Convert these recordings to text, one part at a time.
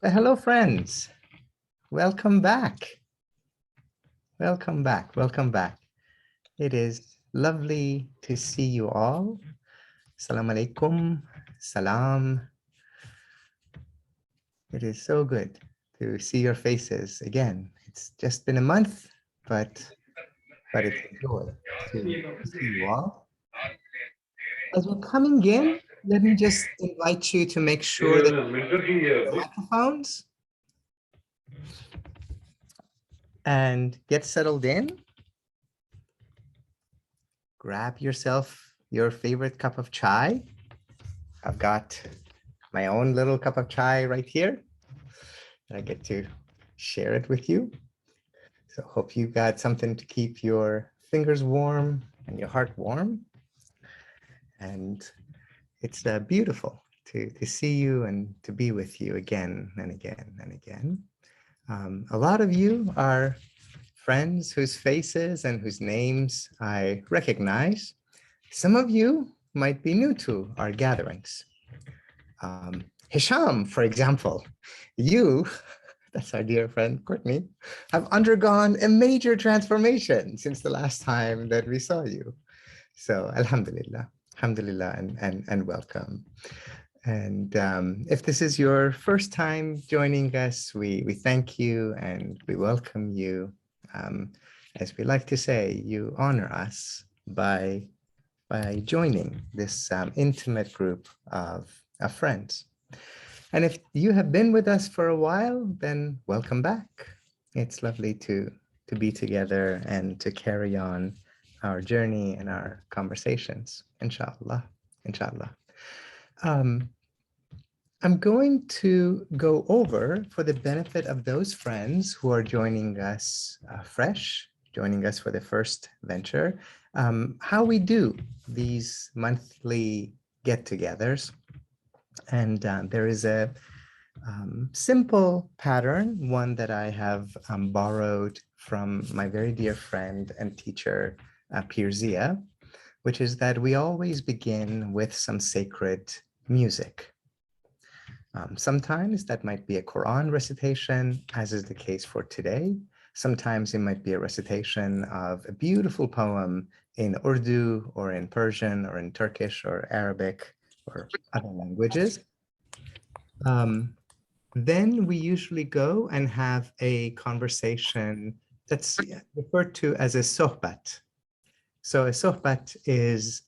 Hello, friends. Welcome back. Welcome back. Welcome back. It is lovely to see you all. Assalamu alaikum. Salam. It is so good to see your faces again. It's just been a month, but it's a joy to see you all. As you're coming in, let me just invite you to make sure that microphones and get settled in. Grab yourself your favorite cup of chai. I've got my own little cup of chai right here. And I get to share it with you. So hope you got something to keep your fingers warm and your heart warm. And it's beautiful to see you and to be with you again and again and again. A lot of you are friends whose faces and whose names I recognize. Some of you might be new to our gatherings. Hisham, for example, you, that's our dear friend Courtney, have undergone a major transformation since the last time that we saw you. So alhamdulillah, alhamdulillah, and welcome. And if this is your first time joining us, we thank you and we welcome you. As we like to say, you honor us by joining this intimate group of friends. And if you have been with us for a while, then welcome back. It's lovely to be together and to carry on our journey and our conversations, inshallah, inshallah. I'm going to go over, for the benefit of those friends who are joining us fresh, joining us for the first venture, how we do these monthly get-togethers. And there is a simple pattern, one that I have borrowed from my very dear friend and teacher, Pirzia, which is that we always begin with some sacred music. Sometimes that might be a Quran recitation, as is the case for today. Sometimes it might be a recitation of a beautiful poem in Urdu or in Persian or in Turkish or Arabic or other languages. Then we usually go and have a conversation that's referred to as a sohbat. So a sohbat is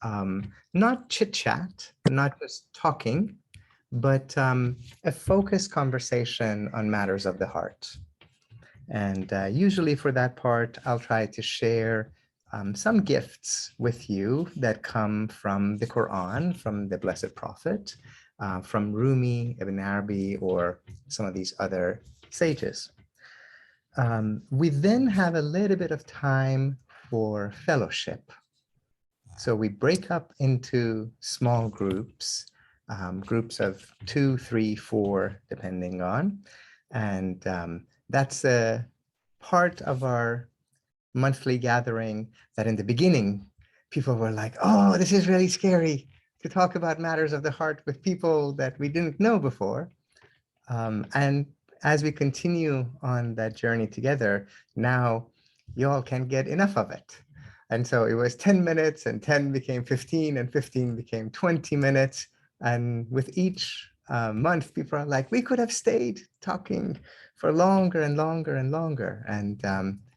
not chit-chat, not just talking, but a focused conversation on matters of the heart. And usually for that part, I'll try to share some gifts with you that come from the Quran, from the Blessed Prophet, from Rumi, Ibn Arabi, or some of these other sages. We then have a little bit of time for fellowship. So we break up into small groups, groups of 2, 3, 4, depending on. And that's a part of our monthly gathering that in the beginning, people were like, oh, this is really scary to talk about matters of the heart with people that we didn't know before. And as we continue on that journey together, now you all can get enough of it. And so it was 10 minutes and 10 became 15 and 15 became 20 minutes. And with each month, people are like, we could have stayed talking for longer and longer and longer. And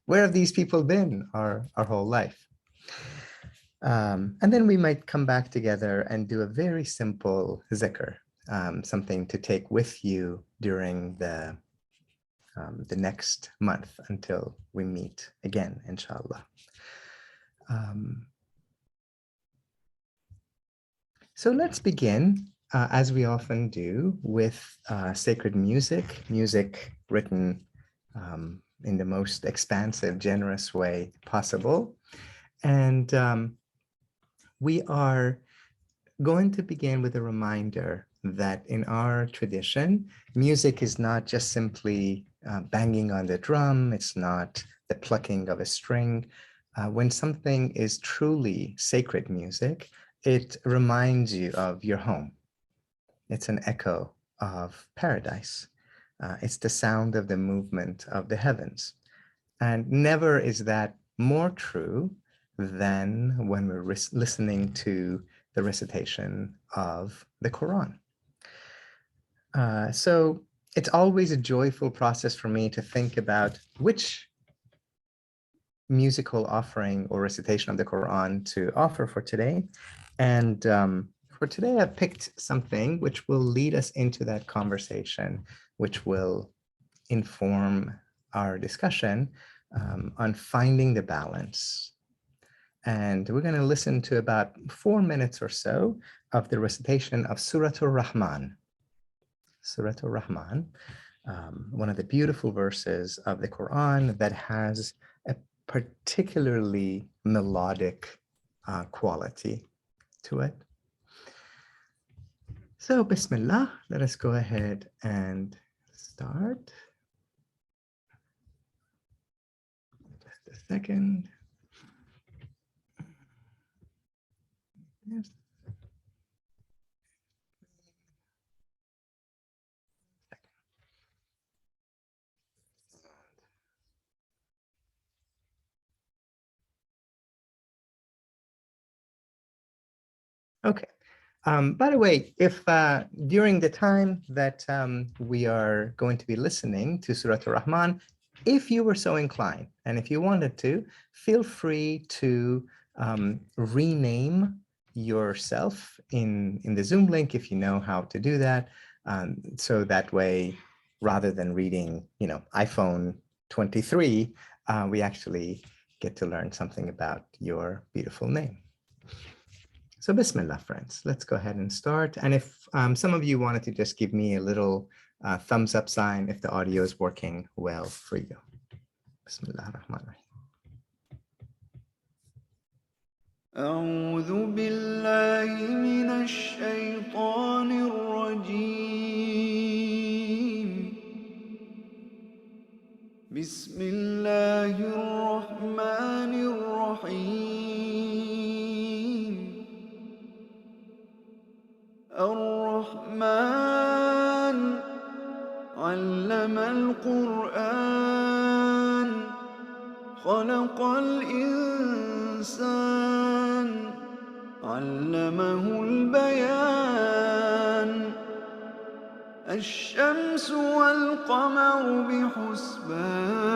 where have these people been our whole life? And then we might come back together and do a very simple zikr, something to take with you during the next month until we meet again, inshallah. So let's begin, as we often do, with sacred music, music written in the most expansive, generous way possible. And we are going to begin with a reminder that in our tradition, music is not just simply banging on the drum, it's not the plucking of a string. When something is truly sacred music, it reminds you of your home. It's an echo of paradise. It's the sound of the movement of the heavens. And never is that more true than when we're listening to the recitation of the Quran. So it's always a joyful process for me to think about which musical offering or recitation of the Quran to offer for today. And for today, I've picked something which will lead us into that conversation, which will inform our discussion on finding the balance. And we're going to listen to about 4 minutes or so of the recitation of Surah Ar-Rahman. Surah Ar-Rahman, one of the beautiful verses of the Quran that has a particularly melodic quality to it. So, Bismillah, let us go ahead and start. Just a second. Yes. Okay. By the way, if during the time that we are going to be listening to Surah Ar-Rahman, if you were so inclined, and if you wanted to, feel free to rename yourself in the Zoom link if you know how to do that. So that way, rather than reading, iPhone 23, we actually get to learn something about your beautiful name. So Bismillah, friends, let's go ahead and start. And if some of you wanted to just give me a little thumbs up sign if the audio is working well for you. Bismillah ar-Rahman ar-Rahim. أعوذ بالله من الشيطان الرجيم بسم الله الرحمن الرحيم الرحمن علم القرآن خلق الإنسان علمه البيان الشمس والقمر بحسبان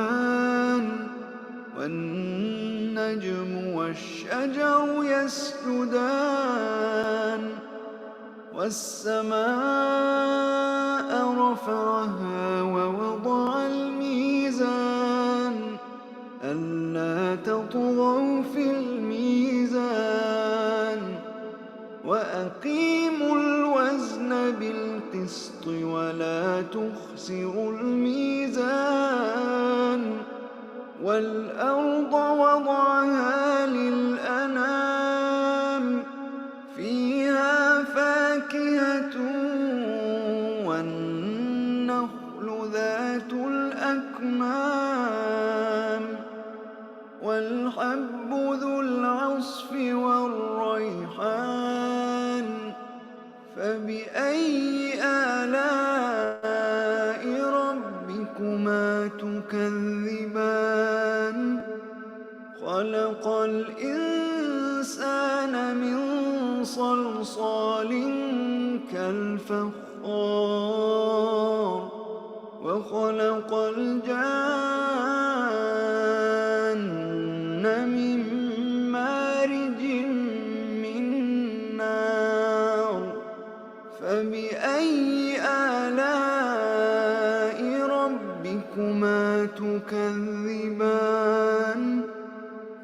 والنجم والشجر يسجدان والسماء رفعها ووضع الميزان ألا تطغوا في الميزان وأقيموا الوزن بالقسط ولا تخسروا الميزان والأرض وضعها للأنام فيها فاكهة والنخل ذات الأكمام والحب ذو العصف والريحان فبأي آلاء ربكما تكذبان خلق الإنسان من صلصال كالفخار وخلق الجان من مارج من نار فبأي آلاء ربكما تكذبان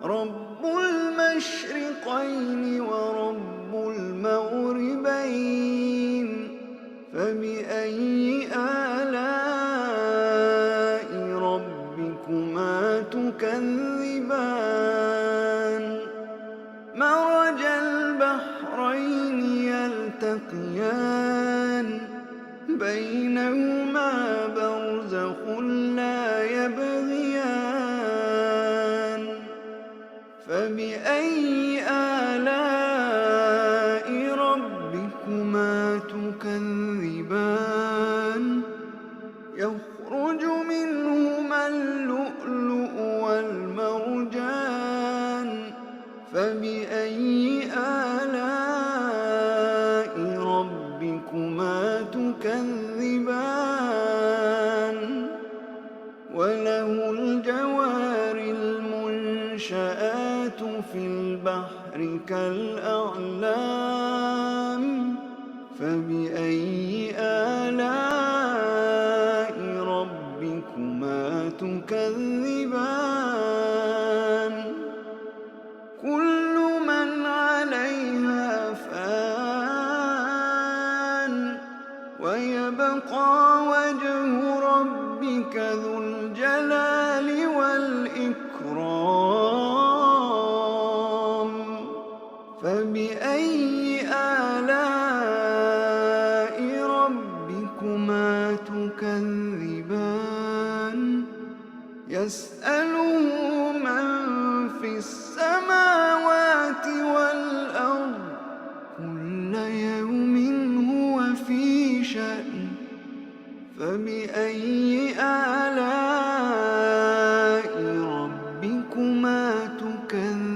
رب المشرقين ورب المغربين فبأي آلاء ربكما تكذبان مرج البحرين يلتقيان بينهما برزخ لا يبغيان فبأي آلاء ربكما تكذبان يخرج منهما اللؤلؤ والمرجان فبأي آلاء ربكما تكذبان وله الجوار المنشآت في البحر كالأعلام فبأي آلاء ربكما تكذبان كل من عليها فان ويبقى وجه ربك ذو الجلال والإكرام فبأي آلاء ربكما تكذبان يسأله من في السماوات والأرض كل يوم هو في شأن فبأي آلاء ربكما تكذبان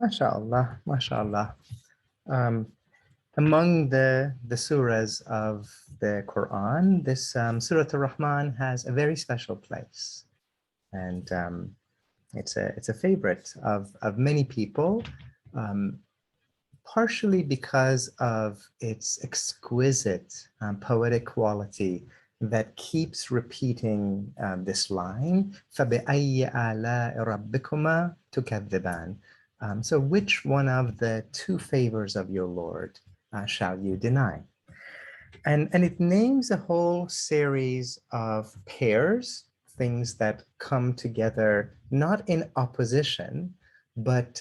MashaAllah, MashaAllah. Among the surahs of the Quran, this Surah Ar-Rahman has a very special place. And it's a favorite of many people, partially because of its exquisite poetic quality that keeps repeating this line, فَبِأَيِّ آلَاءِ رَبِّكُمَا تُكَذِّبَانِ. So which one of the two favors of your Lord shall you deny? And it names a whole series of pairs, things that come together, not in opposition, but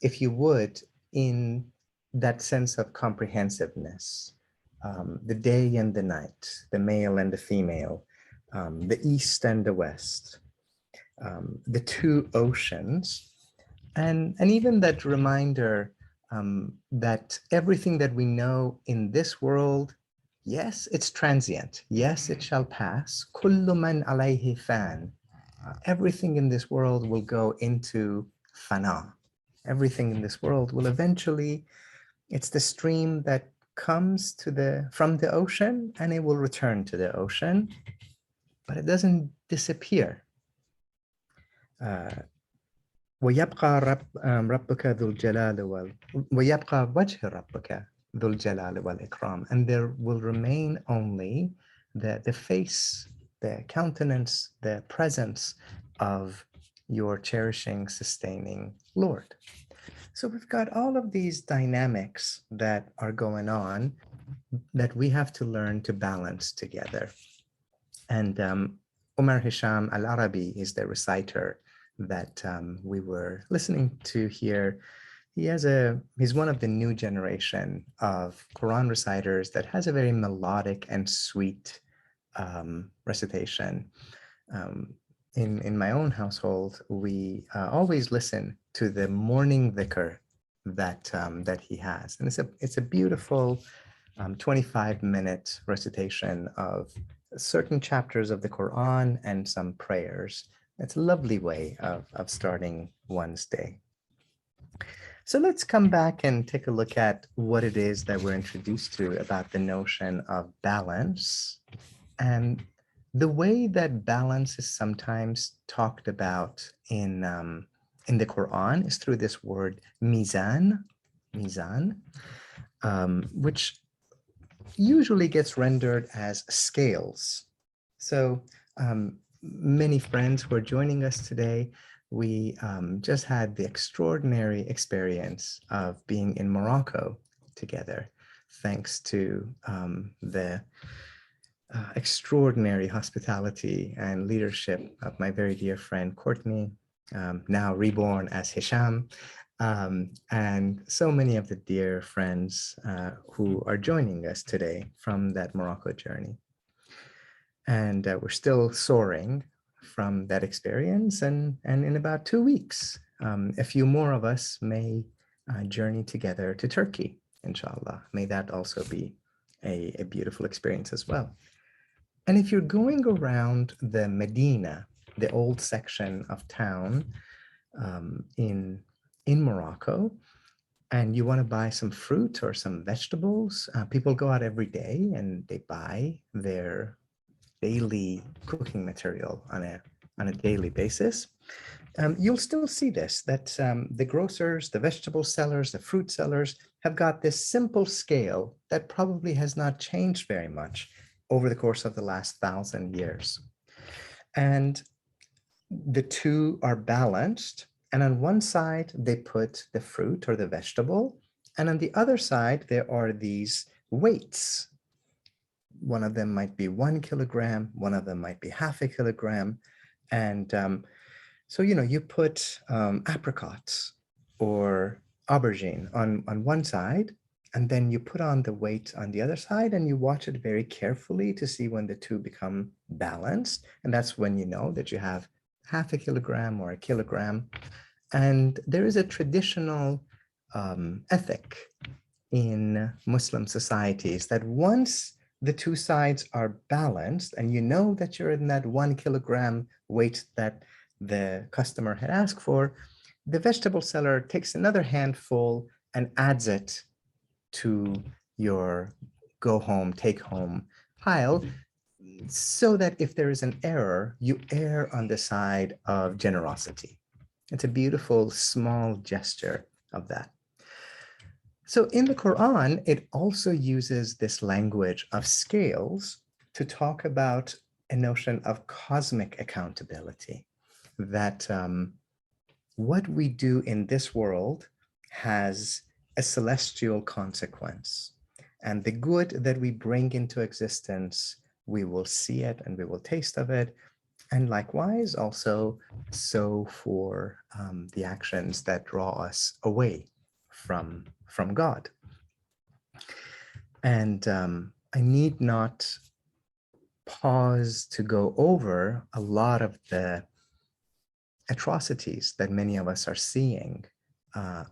if you would, in that sense of comprehensiveness. The day and the night, the male and the female, the east and the west, the two oceans, and even that reminder that everything that we know in this world, yes, it's transient. Yes, it shall pass. Kullu man alayhi fan. Everything in this world will go into fana. Everything in this world will eventually, it's the stream that comes from the ocean and it will return to the ocean, but it doesn't disappear. ويبقى ربك ذو الجلال ويبقى وجه ربك ذو الجلال والإكرام, and there will remain only the face, the countenance, the presence of your cherishing, sustaining Lord. So we've got all of these dynamics that are going on that we have to learn to balance together. And Omar Hisham Al-Arabi is the reciter that we were listening to here. He's one of the new generation of Quran reciters that has a very melodic and sweet recitation. In my own household, we always listen to the morning dhikr that he has, and it's a beautiful 25-minute recitation of certain chapters of the Quran and some prayers. It's a lovely way of starting one's day. So let's come back and take a look at what it is that we're introduced to about the notion of balance. And the way that balance is sometimes talked about in the Quran is through this word mizan, which usually gets rendered as scales. So many friends who are joining us today, we just had the extraordinary experience of being in Morocco together, thanks to the extraordinary hospitality and leadership of my very dear friend Courtney, now reborn as Hisham, and so many of the dear friends who are joining us today from that Morocco journey. And we're still soaring from that experience, and in about 2 weeks, a few more of us may journey together to Turkey, inshallah. May that also be a beautiful experience as well. And if you're going around the Medina, the old section of town in Morocco, and you want to buy some fruit or some vegetables, people go out every day and they buy their daily cooking material on a daily basis. You'll still see this, that the grocers, the vegetable sellers, the fruit sellers have got this simple scale that probably has not changed very much over the course of the last 1,000 years. And the two are balanced. And on one side, they put the fruit or the vegetable. And on the other side, there are these weights. One of them might be 1 kilogram, one of them might be half a kilogram. And so, you put apricots or aubergine on one side, and then you put on the weight on the other side, and you watch it very carefully to see when the two become balanced. And that's when you know that you have half a kilogram or a kilogram. And there is a traditional ethic in Muslim societies that once the two sides are balanced and you know that you're in that 1 kilogram weight that the customer had asked for, the vegetable seller takes another handful and adds it to your go home, take home pile, so that if there is an error, you err on the side of generosity. It's a beautiful small gesture of that. So in the Quran, it also uses this language of scales to talk about a notion of cosmic accountability, that what we do in this world has a celestial consequence. And the good that we bring into existence, we will see it and we will taste of it. And likewise, also so for the actions that draw us away from God. And I need not pause to go over a lot of the atrocities that many of us are seeing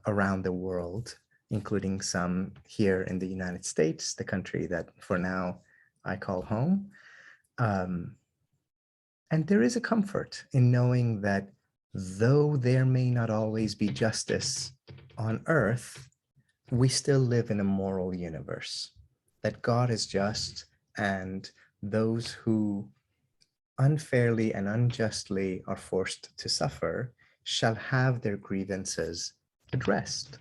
around the world, including some here in the United States, the country that for now I call home. And there is a comfort in knowing that though there may not always be justice on earth, we still live in a moral universe, that God is just, and those who unfairly and unjustly are forced to suffer shall have their grievances addressed.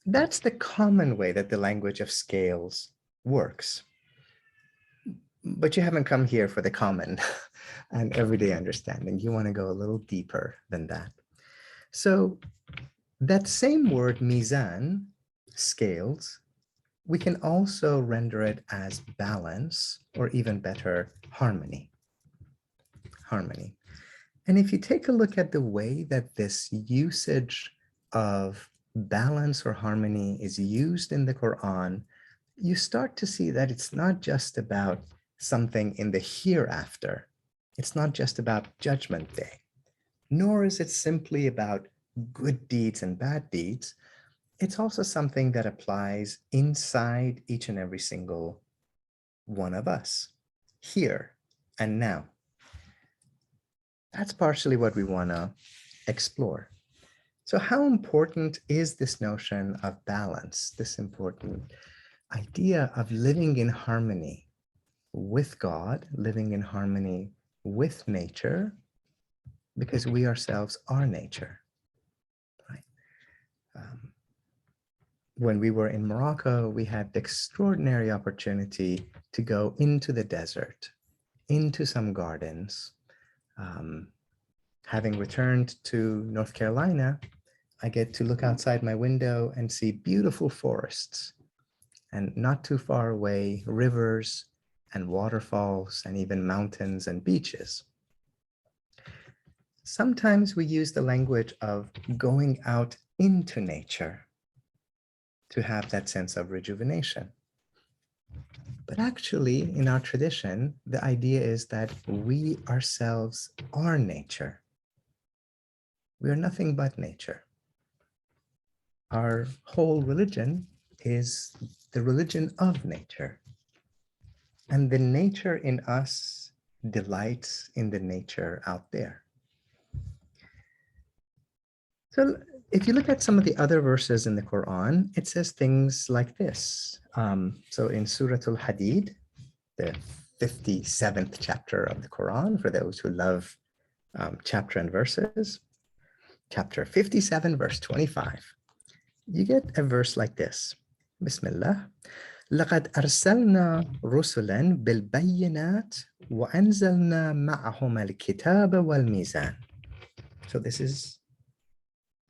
That's the common way that the language of scales works. But you haven't come here for the common and everyday understanding. You want to go a little deeper than that. So that same word, mizan, scales, we can also render it as balance, or even better, harmony. Harmony. And if you take a look at the way that this usage of balance or harmony is used in the Quran, you start to see that it's not just about something in the hereafter. It's not just about Judgment Day, nor is it simply about good deeds and bad deeds. It's also something that applies inside each and every single one of us, here and now. That's partially what we want to explore. So how important is this notion of balance, this important idea of living in harmony with God, living in harmony with nature, because we ourselves are nature, right? When we were in Morocco, we had the extraordinary opportunity to go into the desert, into some gardens. Having returned to North Carolina, I get to look outside my window and see beautiful forests, and not too far away, rivers and waterfalls and even mountains and beaches. Sometimes we use the language of going out into nature to have that sense of rejuvenation. But actually, in our tradition, the idea is that we ourselves are nature. We are nothing but nature. our whole religion is the religion of nature. And the nature in us delights in the nature out there. So if you look at some of the other verses in the Quran, it says things like this. So in Surah Al-Hadid, the 57th chapter of the Quran, for those who love chapter and verses, chapter 57, verse 25, you get a verse like this. Bismillah. لقد أرسلنا رسلا بالبينات وأنزلنا معهم الكتاب والميزان. So this is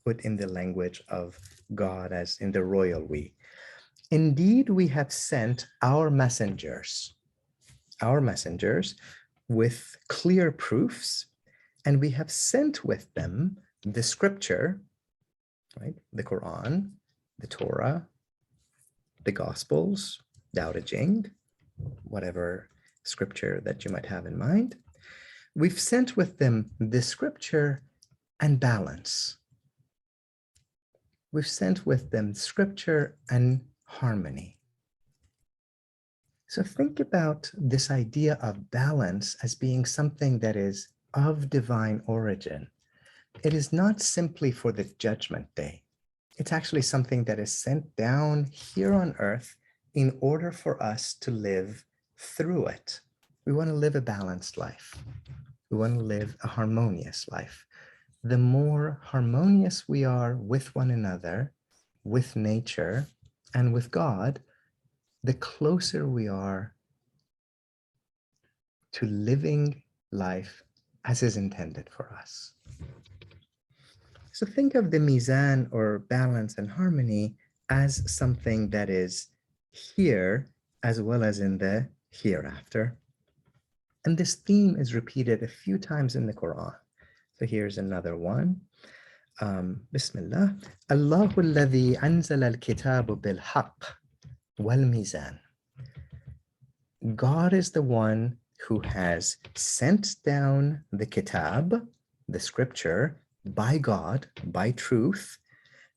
put in the language of God as in the royal we. Indeed, we have sent our messengers with clear proofs, and we have sent with them the scripture, right? The Quran, the Torah, the Gospels, Tao Te Ching, whatever scripture that you might have in mind. We've sent with them the scripture and balance. We've sent with them scripture and harmony. So think about this idea of balance as being something that is of divine origin. It is not simply for the judgment day. It's actually something that is sent down here on earth in order for us to live through it. We want to live a balanced life. We want to live a harmonious life. The more harmonious we are with one another, with nature, and with God, the closer we are to living life as is intended for us. So think of the mizan, or balance and harmony, as something that is here as well as in the hereafter. And this theme is repeated a few times in the Quran. So here's another one. Bismillah. Allahu alladhi anzala al-kitabu bil-haqq wal-mizan. God is the one who has sent down the kitab, the scripture, by God, by truth,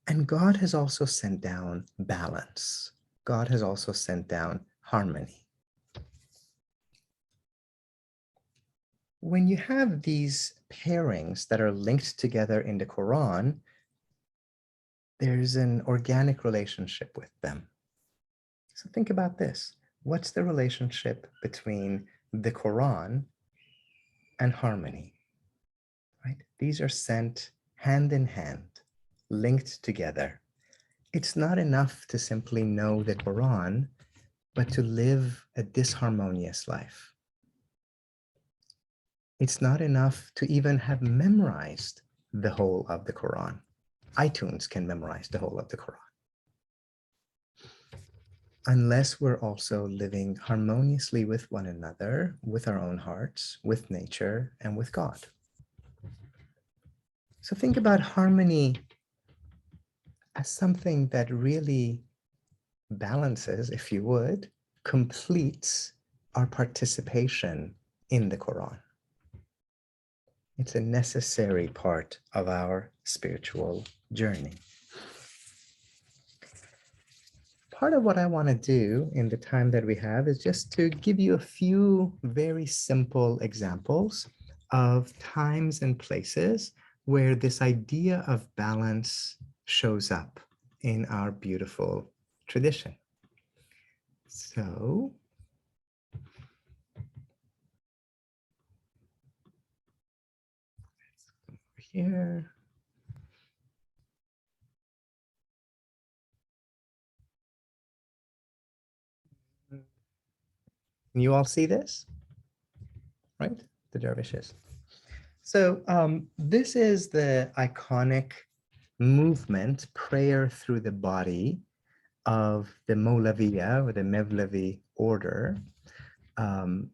and God has also sent down balance. God has also sent down harmony. When you have these pairings that are linked together in the Quran, there's an organic relationship with them. So think about this. What's the relationship between the Quran and harmony? Right? These are sent hand in hand, linked together. It's not enough to simply know the Quran, but to live a disharmonious life. It's not enough to even have memorized the whole of the Quran. iTunes can memorize the whole of the Quran. Unless we're also living harmoniously with one another, with our own hearts, with nature, and with God. So think about harmony as something that really balances, if you would, completes our participation in the Quran. It's a necessary part of our spiritual journey. Part of what I want to do in the time that we have is just to give you a few very simple examples of times and places where this idea of balance shows up in our beautiful tradition. So let's come over here. You all see this, right? The dervishes. So this is the iconic movement, prayer through the body, of the Mawlaviya, or the Mevlevi order. In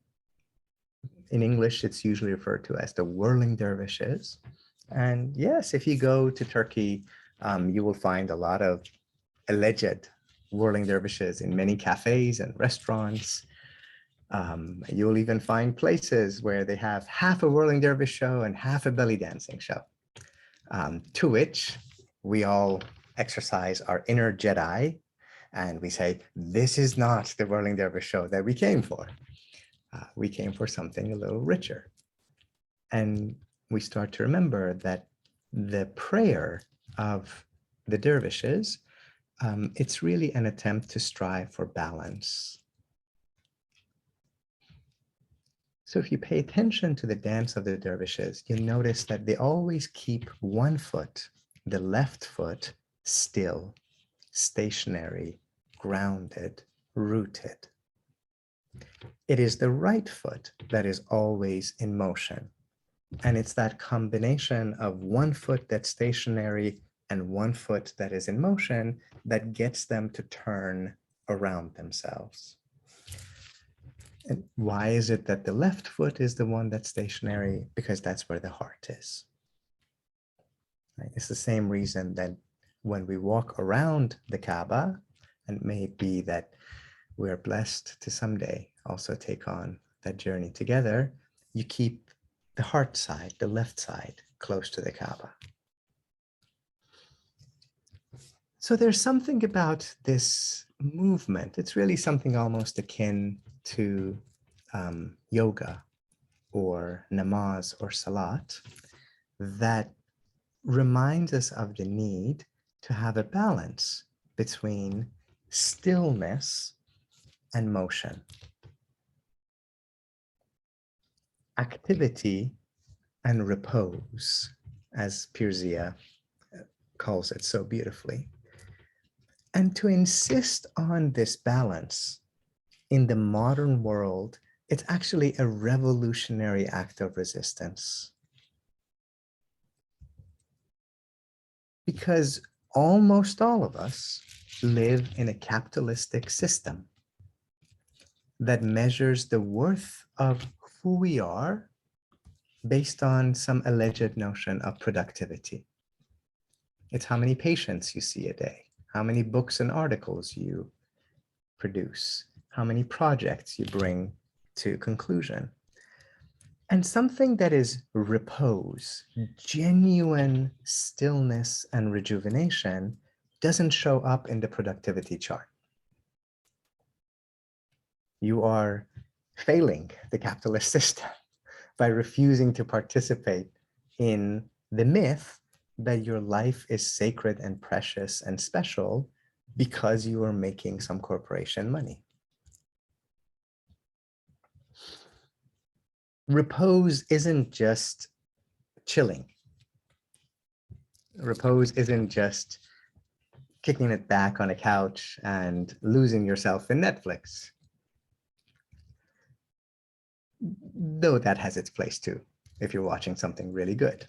English, it's usually referred to as the whirling dervishes. And yes, if you go to Turkey, you will find a lot of alleged whirling dervishes in many cafes and restaurants. You'll even find places where they have half a whirling dervish show and half a belly dancing show, to which we all exercise our inner Jedi and we say, this is not the Whirling Dervish show that we came for. We came for something a little richer. And we start to remember that the prayer of the dervishes, it's really an attempt to strive for balance. So if you pay attention to the dance of the dervishes, you notice that they always keep one foot, the left foot, still, stationary, grounded, rooted. It is the right foot that is always in motion. And it's that combination of one foot that's stationary and one foot that is in motion that gets them to turn around themselves. And why is it that the left foot is the one that's stationary? Because that's where the heart is. Right? It's the same reason that when we walk around the Kaaba, and may it be that we're blessed to someday also take on that journey together, you keep the heart side, the left side, close to the Kaaba. So there's something about this movement. It's really something almost akin to yoga or namaz or salat that reminds us of the need to have a balance between stillness and motion, activity and repose, as Pirzia calls it so beautifully. And to insist on this balance in the modern world, it's actually a revolutionary act of resistance. Because almost all of us live in a capitalistic system that measures the worth of who we are based on some alleged notion of productivity. It's how many patients you see a day, how many books and articles you produce, how many projects you bring to conclusion. And something that is repose, genuine stillness and rejuvenation doesn't show up in the productivity chart. You are failing the capitalist system by refusing to participate in the myth that your life is sacred and precious and special because you are making some corporation money. Repose isn't just chilling. Repose isn't just kicking it back on a couch and losing yourself in Netflix. Though that has its place too, if you're watching something really good.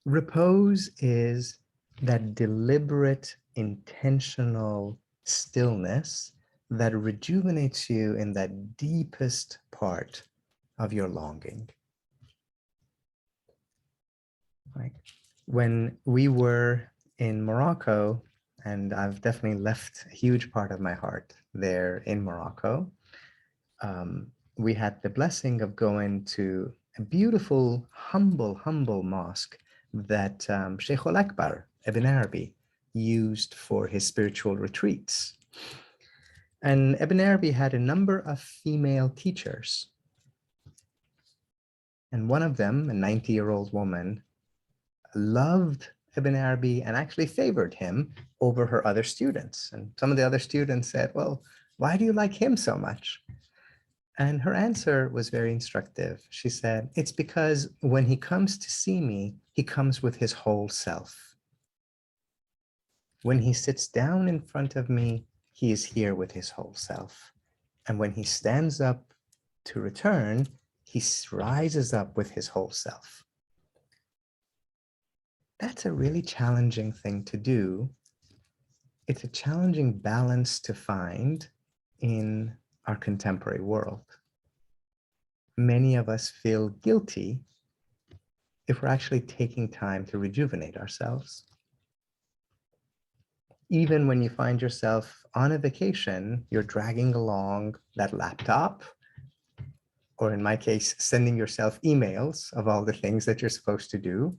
Repose is that deliberate, intentional stillness that rejuvenates you in that deepest part of your longing. Like when we were in Morocco, and I've definitely left a huge part of my heart there in Morocco, we had the blessing of going to a beautiful, humble mosque that Sheikh al-Akbar, Ibn Arabi, used for his spiritual retreats. And Ibn Arabi had a number of female teachers. And one of them, a 90-year-old woman, loved Ibn Arabi and actually favored him over her other students. And some of the other students said, well, why do you like him so much? And her answer was very instructive. She said, it's because when he comes to see me, he comes with his whole self. When he sits down in front of me, he is here with his whole self. And when he stands up to return, he rises up with his whole self. That's a really challenging thing to do. It's a challenging balance to find in our contemporary world. Many of us feel guilty if we're actually taking time to rejuvenate ourselves. Even when you find yourself on a vacation, you're dragging along that laptop, or in my case, sending yourself emails of all the things that you're supposed to do.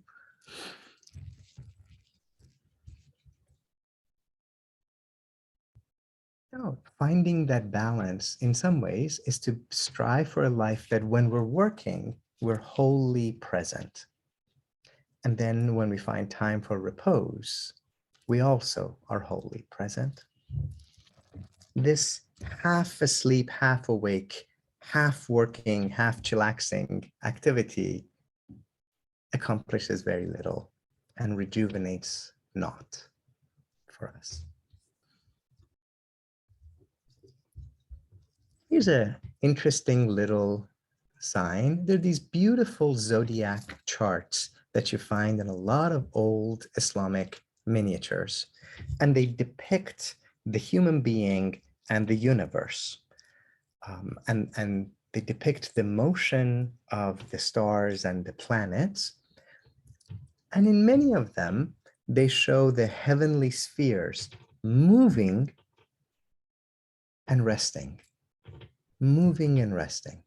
No, finding that balance in some ways is to strive for a life that when we're working, we're wholly present. And then when we find time for repose, we also are wholly present. This half asleep, half awake, half working, half chillaxing activity accomplishes very little and rejuvenates not for us. Here's an interesting little sign. There are these beautiful zodiac charts that you find in a lot of old Islamic miniatures, and they depict the human being and the universe. And they depict the motion of the stars and the planets. And in many of them, they show the heavenly spheres moving and resting, moving and resting.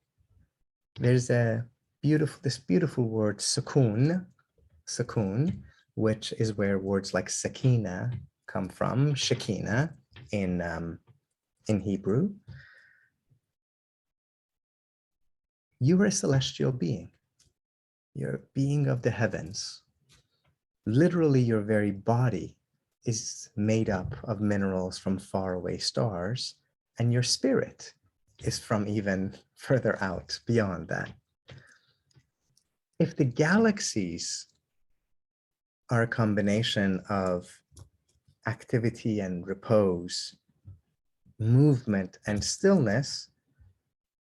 There's this beautiful word, sukoon, which is where words like sakina come from, shekina in Hebrew. You are a celestial being. You're a being of the heavens. Literally, your very body is made up of minerals from faraway stars, and your spirit is from even further out beyond that. If the galaxies are a combination of activity and repose, movement and stillness,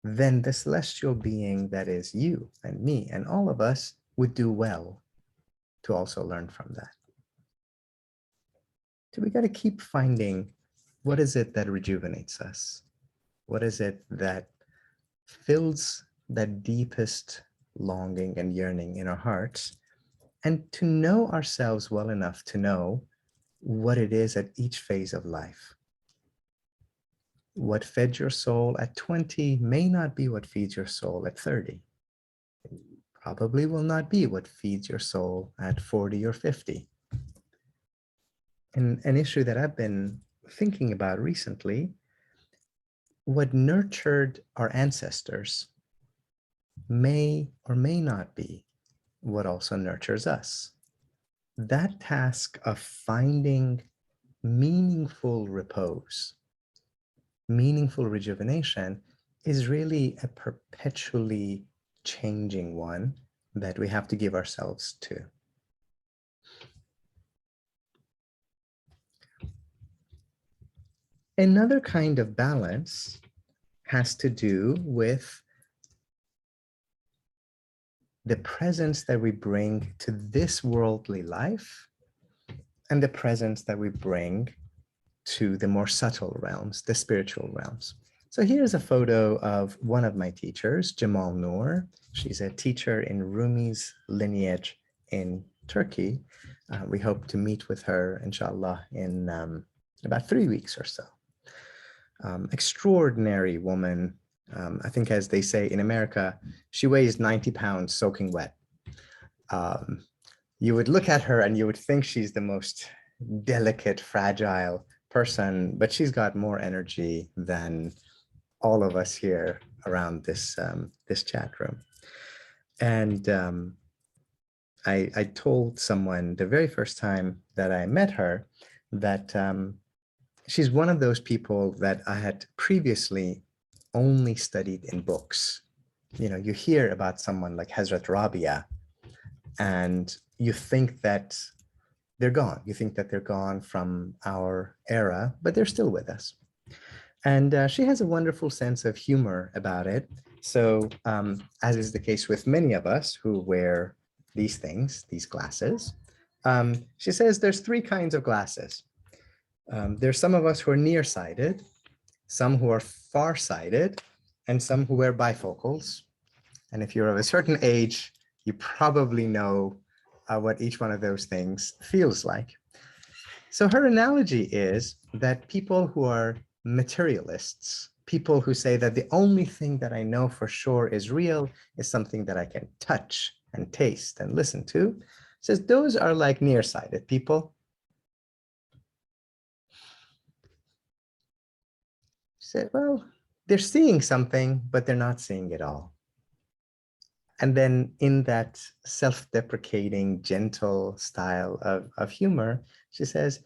then the celestial being that is you and me and all of us would do well to also learn from that. So we got to keep finding, what is it that rejuvenates us? What is it that fills that deepest longing and yearning in our hearts? And to know ourselves well enough to know what it is at each phase of life. What fed your soul at 20 may not be what feeds your soul at 30. It probably will not be what feeds your soul at 40 or 50. And an issue that I've been thinking about recently, what nurtured our ancestors may or may not be what also nurtures us. That task of finding meaningful repose, meaningful rejuvenation, is really a perpetually changing one that we have to give ourselves to. Another kind of balance has to do with the presence that we bring to this worldly life and the presence that we bring to the more subtle realms, the spiritual realms. So here's a photo of one of my teachers, Jamal Noor. She's a teacher in Rumi's lineage in Turkey. We hope to meet with her, inshallah, in about 3 weeks or so. Extraordinary woman. I think, as they say in America, she weighs 90 pounds soaking wet. You would look at her and you would think she's the most delicate, fragile person, but she's got more energy than all of us here around this chat room. And I told someone the very first time that I met her that she's one of those people that I had previously only studied in books. You know, you hear about someone like Hazrat Rabia and you think that they're gone. You think that they're gone from our era, but they're still with us. And she has a wonderful sense of humor about it. So as is the case with many of us who wear these things, these glasses, she says there's 3 kinds of glasses. There's some of us who are nearsighted, some who are farsighted, and some who wear bifocals. And if you're of a certain age, you probably know what each one of those things feels like. So her analogy is that people who are materialists, people who say that the only thing that I know for sure is real is something that I can touch and taste and listen to, says those are like nearsighted people. said, well, they're seeing something, but they're not seeing it all. And then in that self-deprecating, gentle style of humor, she says,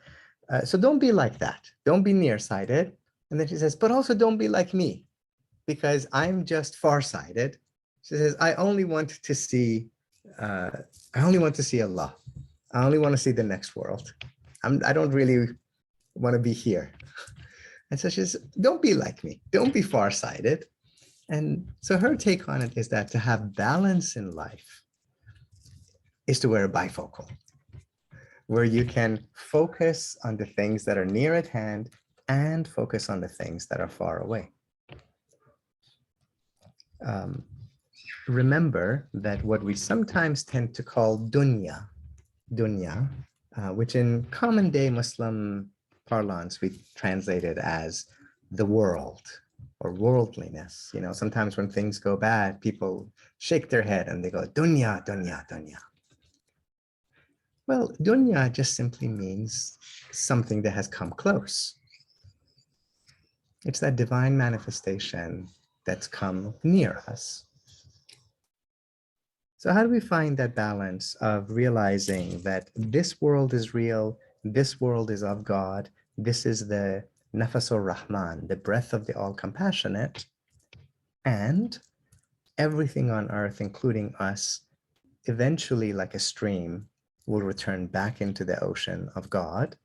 so don't be like that. Don't be nearsighted. And then she says, but also don't be like me, because I'm just farsighted. She says, I only want to see Allah. I only want to see the next world. I don't really want to be here. And so she says, don't be like me. Don't be farsighted. And so her take on it is that to have balance in life is to wear a bifocal, where you can focus on the things that are near at hand and focus on the things that are far away. Remember that what we sometimes tend to call dunya, which in common day Muslim parlance we translate it as the world or worldliness. You know, sometimes when things go bad, people shake their head and they go, dunya, dunya, dunya. Well, dunya just simply means something that has come close. It's that divine manifestation that's come near us. So how do we find that balance of realizing that this world is real, this world is of God, this is the Nafasur Rahman, the breath of the all-compassionate, and everything on earth, including us, eventually, like a stream, will return back into the ocean of God,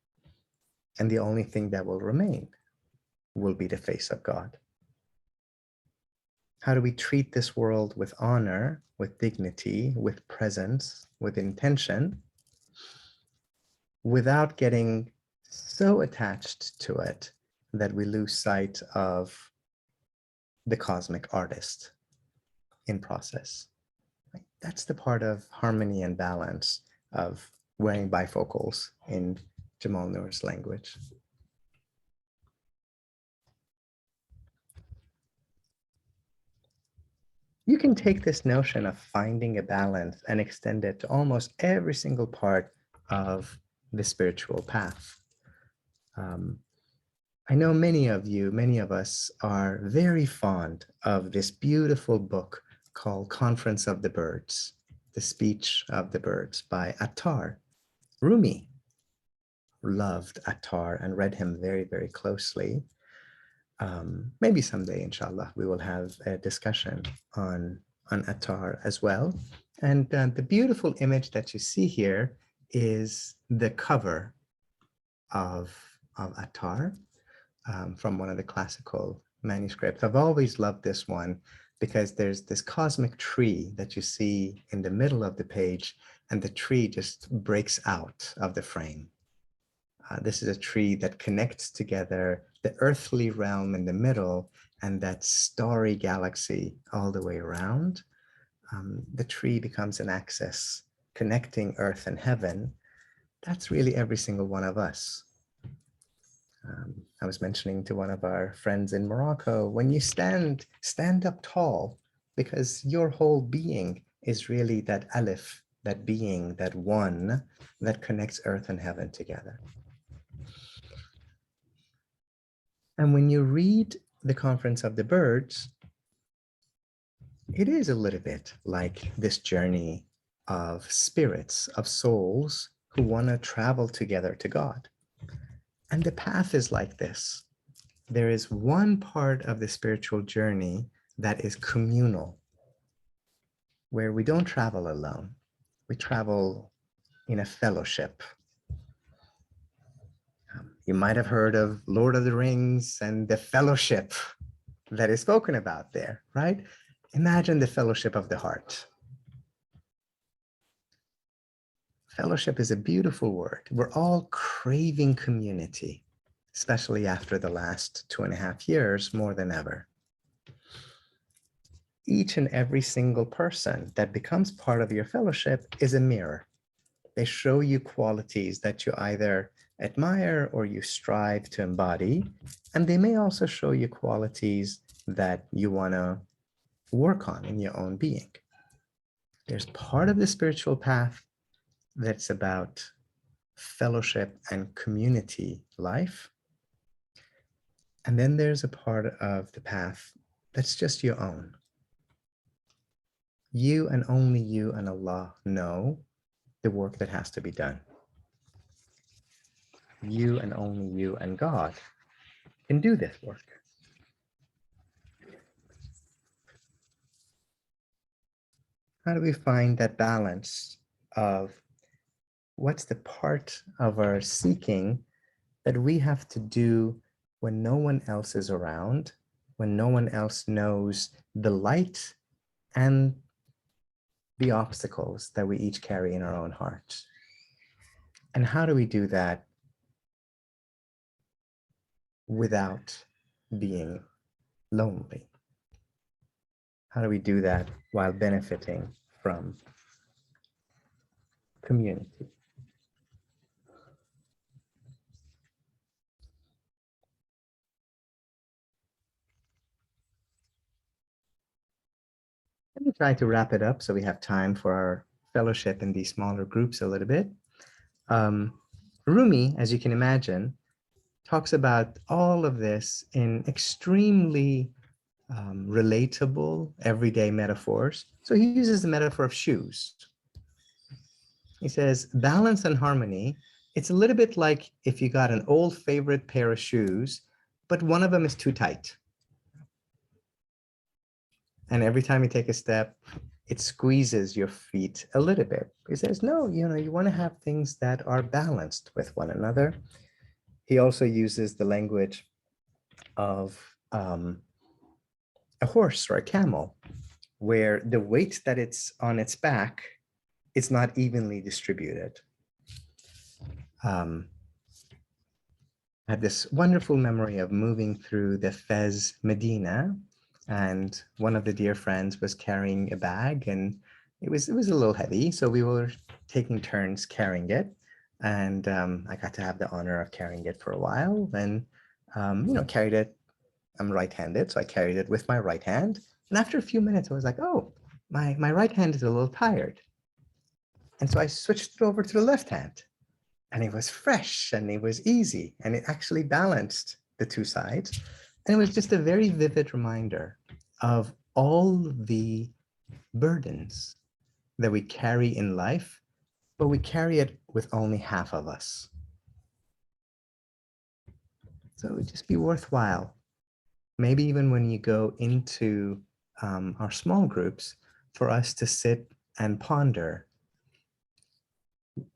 and the only thing that will remain will be the face of God. How do we treat this world with honor, with dignity, with presence, with intention, without getting so attached to it that we lose sight of the cosmic artist in process? That's the part of harmony and balance of wearing bifocals in Jamal Noor's language. You can take this notion of finding a balance and extend it to almost every single part of the spiritual path. I know many of us are very fond of this beautiful book called Conference of the Birds, The Speech of the Birds by Attar. Rumi loved Attar and read him very, very closely. Maybe someday, inshallah, we will have a discussion on Attar as well. And the beautiful image that you see here is the cover of Attar from one of the classical manuscripts. I've always loved this one because there's this cosmic tree that you see in the middle of the page, and the tree just breaks out of the frame. This is a tree that connects together the earthly realm in the middle and that starry galaxy all the way around. The tree becomes an axis connecting earth and heaven. That's really every single one of us. I was mentioning to one of our friends in Morocco, when you stand up tall, because your whole being is really that alif, that being, that one that connects earth and heaven together. And when you read the Conference of the Birds, it is a little bit like this journey of spirits, of souls who want to travel together to God. And the path is like this. There is one part of the spiritual journey that is communal, where we don't travel alone. We travel in a fellowship. You might have heard of Lord of the Rings and the fellowship that is spoken about there, right? Imagine the fellowship of the heart. Fellowship is a beautiful word. We're all craving community, especially after the last 2.5 years, more than ever. Each and every single person that becomes part of your fellowship is a mirror. They show you qualities that you either admire or you strive to embody, and they may also show you qualities that you want to work on in your own being. There's part of the spiritual path that's about fellowship and community life. And then there's a part of the path that's just your own. You and only you and Allah know the work that has to be done. You and only you and God can do this work. How do we find that balance of what's the part of our seeking that we have to do when no one else is around, when no one else knows the light and the obstacles that we each carry in our own hearts? And how do we do that without being lonely? How do we do that while benefiting from community? Let me try to wrap it up so we have time for our fellowship in these smaller groups a little bit. Rumi, as you can imagine, talks about all of this in extremely relatable, everyday metaphors. So he uses the metaphor of shoes. He says, balance and harmony, it's a little bit like if you got an old favorite pair of shoes, but one of them is too tight. And every time you take a step, it squeezes your feet a little bit. He says, no, you want to have things that are balanced with one another. He also uses the language of a horse or a camel, where the weight that it's on its back is not evenly distributed. I had this wonderful memory of moving through the Fez Medina, and one of the dear friends was carrying a bag, and it was a little heavy, so we were taking turns carrying it, and I got to have the honor of carrying it for a while, and carried it. I'm right-handed, so I carried it with my right hand, and after a few minutes, I was like, oh, my right hand is a little tired, and so I switched it over to the left hand, and it was fresh and it was easy, and it actually balanced the two sides. And it was just a very vivid reminder of all the burdens that we carry in life, but we carry it with only half of us. So it would just be worthwhile, maybe even when you go into our small groups, for us to sit and ponder,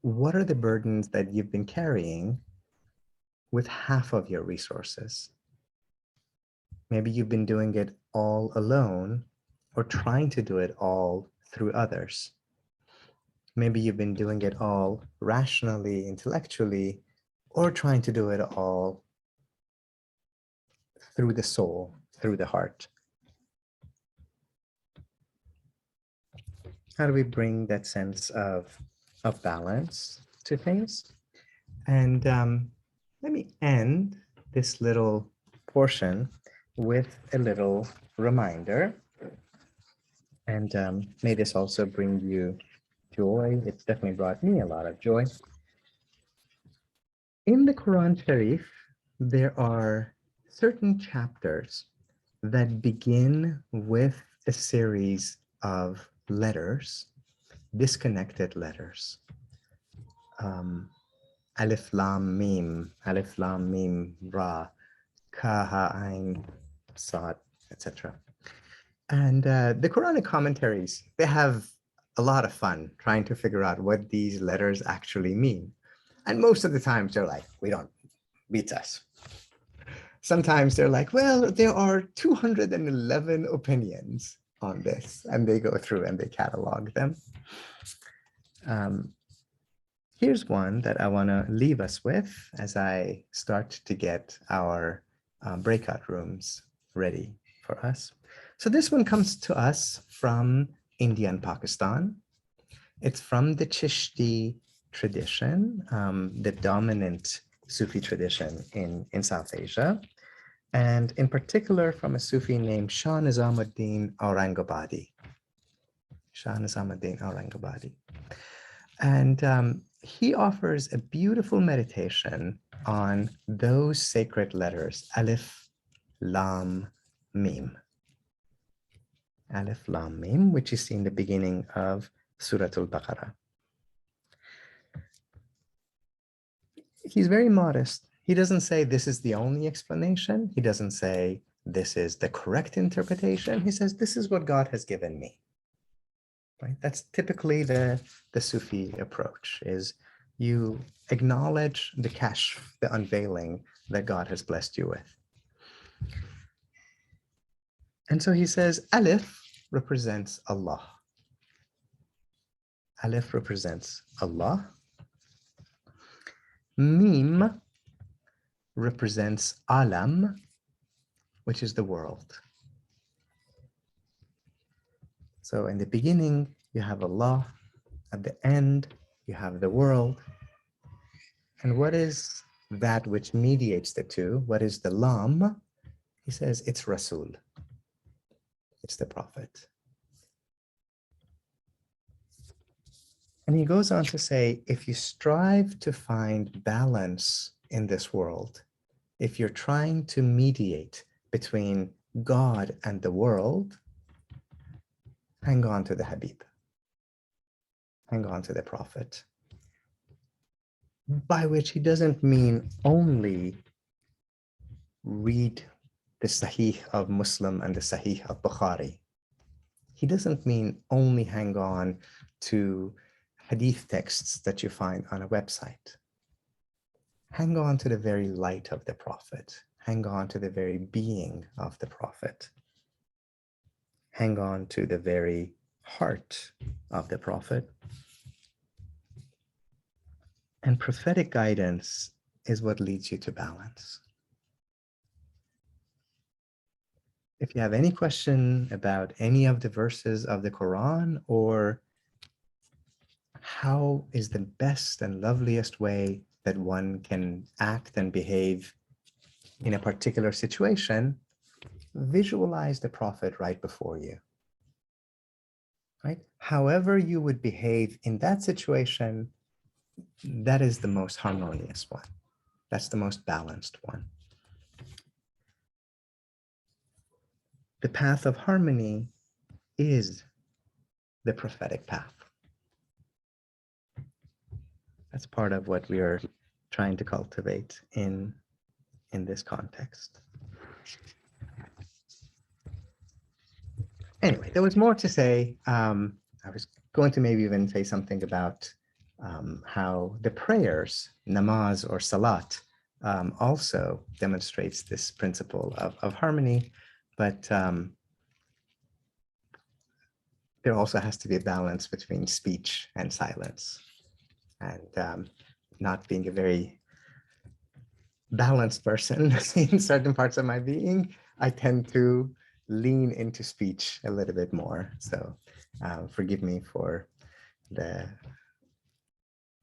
what are the burdens that you've been carrying with half of your resources? Maybe you've been doing it all alone, or trying to do it all through others. Maybe you've been doing it all rationally, intellectually, or trying to do it all through the soul, through the heart. How do we bring that sense of balance to things? And let me end this little portion with a little reminder. And may this also bring you joy. It's definitely brought me a lot of joy. In the Quran Sharif, there are certain chapters that begin with a series of letters, disconnected letters. Alif Lam Mim, Ra, Ka Ha Ain Sad, etc. And the Quranic commentaries, they have a lot of fun trying to figure out what these letters actually mean. And most of the times they're like, we don't, beat us. Sometimes they're like, well, there are 211 opinions on this, and they go through and they catalog them. Here's one that I want to leave us with as I start to get our breakout rooms ready for us. So this one comes to us from India and Pakistan. It's from the Chishti tradition, the dominant Sufi tradition in South Asia, and in particular from a Sufi named Shah Nizamuddin Aurangabadi. Shah Nizamuddin Aurangabadi. And he offers a beautiful meditation on those sacred letters, Alif, Lam, Mim. Alif, Lam, Mim, which is in the beginning of Surah Al-Baqarah. He's very modest. He doesn't say this is the only explanation. He doesn't say this is the correct interpretation. He says this is what God has given me. Right? That's typically the Sufi approach, is you acknowledge the kashf, the unveiling that God has blessed you with. And so he says, Alif represents Allah. Alif represents Allah. Mim represents Alam, which is the world. So in the beginning, you have Allah. At the end, you have the world. And what is that which mediates the two? What is the Lam? He says it's Rasul. It's the Prophet. And he goes on to say, if you strive to find balance in this world, if you're trying to mediate between God and the world, hang on to the Habib. Hang on to the Prophet. By which he doesn't mean only read the Sahih of Muslim and the Sahih of Bukhari. He doesn't mean only hang on to hadith texts that you find on a website. Hang on to the very light of the Prophet. Hang on to the very being of the Prophet. Hang on to the very heart of the Prophet. And prophetic guidance is what leads you to balance. If you have any question about any of the verses of the Quran, or how is the best and loveliest way that one can act and behave in a particular situation, visualize the Prophet right before you. Right? However you would behave in that situation, that is the most harmonious one. That's the most balanced one. The path of harmony is the prophetic path. That's part of what we are trying to cultivate in this context. Anyway, there was more to say. I was going to maybe even say something about how the prayers, namaz or salat, also demonstrates this principle of harmony, but there also has to be a balance between speech and silence. And not being a very balanced person in certain parts of my being, I tend to lean into speech a little bit more. So forgive me for the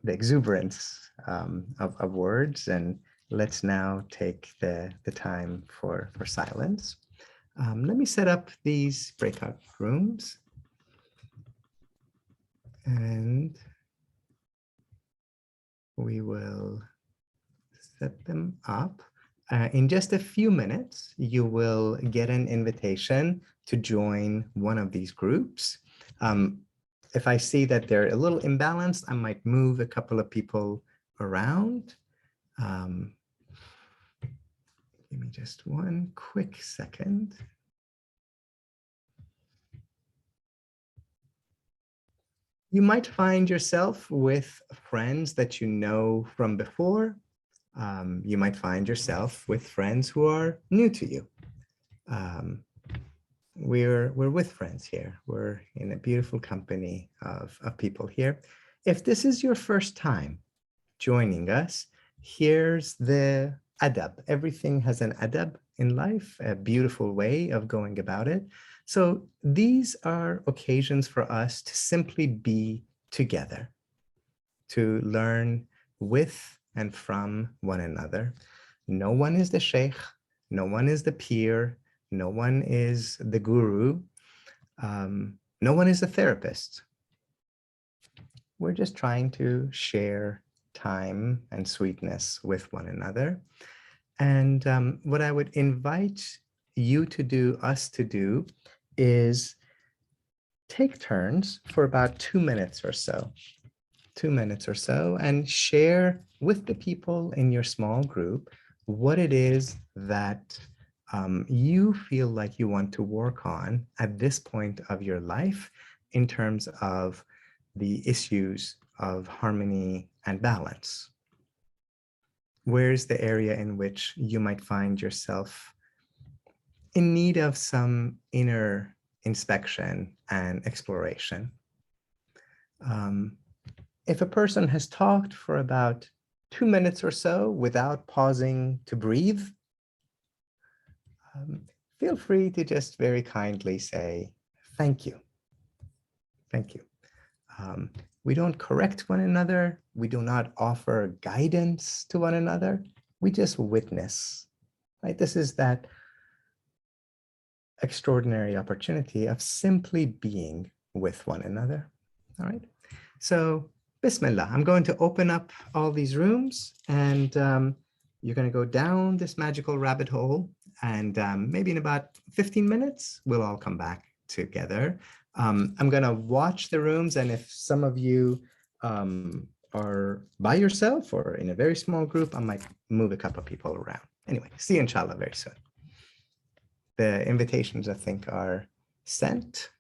exuberance of words, and let's now take the time for silence. Let me set up these breakout rooms, and we will set them up. In just a few minutes, you will get an invitation to join one of these groups. If I see that they're a little imbalanced, I might move a couple of people around. Give me just one quick second. You might find yourself with friends that you know from before. You might find yourself with friends who are new to you. We're with friends here. We're in a beautiful company of people here. If this is your first time joining us, here's the adab. Everything has an adab in life, a beautiful way of going about it. So these are occasions for us to simply be together, to learn with and from one another. No one is the sheikh, no one is the peer, no one is the guru, no one is a therapist. We're just trying to share time and sweetness with one another. And what I would invite you to do, us to do, is take turns for about 2 minutes or so, 2 minutes or so, and share with the people in your small group what it is that you feel like you want to work on at this point of your life in terms of the issues of harmony and balance. Where's the area in which you might find yourself in need of some inner inspection and exploration? If a person has talked for about 2 minutes or so without pausing to breathe, feel free to just very kindly say, thank you. Thank you. We don't correct one another. We do not offer guidance to one another. We just witness, right? This is that extraordinary opportunity of simply being with one another, all right? So, Bismillah, I'm going to open up all these rooms, and you're going to go down this magical rabbit hole, and maybe in about 15 minutes, we'll all come back together. I'm going to watch the rooms, and if some of you are by yourself or in a very small group, I might move a couple of people around. Anyway, see you inshallah very soon. The invitations, I think, are sent.